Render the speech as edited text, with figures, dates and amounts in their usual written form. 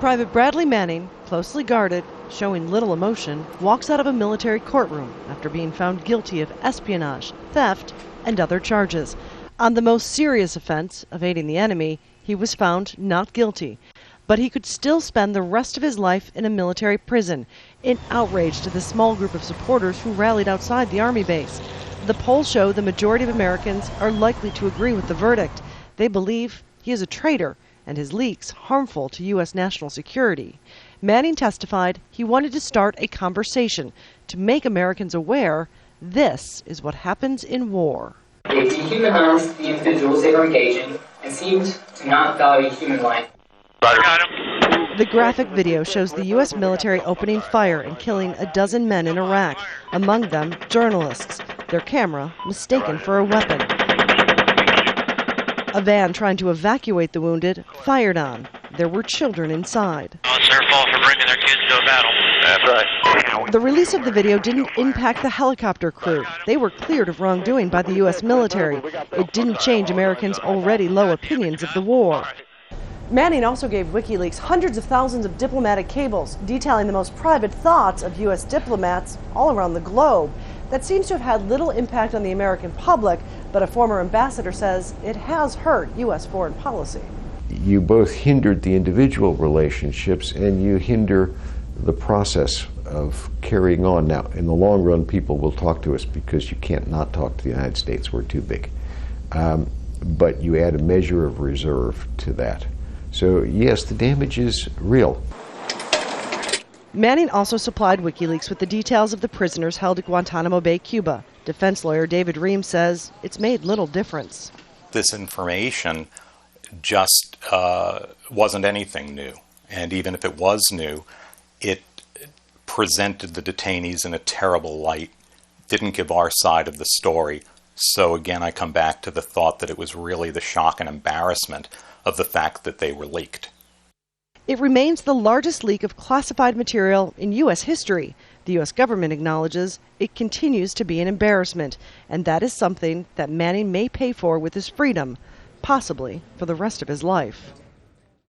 Private Bradley Manning, closely guarded, showing little emotion, walks out of a military courtroom after being found guilty of espionage, theft, and other charges. On the most serious offense of aiding the enemy, he was found not guilty. But he could still spend the rest of his life in a military prison, in outrage to the small group of supporters who rallied outside the Army base. The polls show the majority of Americans are likely to agree with the verdict. They believe he is a traitor and his leaks harmful to U.S. national security. Manning testified he wanted to start a conversation to make Americans aware this is what happens in war. They dehumanized the individuals they were engaging and seemed to not value human life. The graphic video shows the U.S. military opening fire and killing a dozen men in Iraq, among them journalists, their camera mistaken for a weapon. A van trying to evacuate the wounded fired on. There were children inside. It's their fault for bringing their kids to a battle. That's right. The release of the video didn't impact the helicopter crew. They were cleared of wrongdoing by the U.S. military. It didn't change Americans' already low opinions of the war. Manning also gave WikiLeaks hundreds of thousands of diplomatic cables detailing the most private thoughts of U.S. diplomats all around the globe. That seems to have had little impact on the American public, but a former ambassador says it has hurt U.S. foreign policy. You both hindered the individual relationships and you hinder the process of carrying on. Now, in the long run, people will talk to us because you can't not talk to the United States. We're too big. But you add a measure of reserve to that. So, yes, the damage is real. Manning also supplied WikiLeaks with the details of the prisoners held at Guantanamo Bay, Cuba. Defense lawyer David Ream says it's made little difference. This information just wasn't anything new. And even if it was new, it presented the detainees in a terrible light, didn't give our side of the story. So again, I come back to the thought that it was really the shock and embarrassment of the fact that they were leaked. It remains the largest leak of classified material in U.S. history. The U.S. government acknowledges it continues to be an embarrassment, and that is something that Manning may pay for with his freedom, possibly for the rest of his life.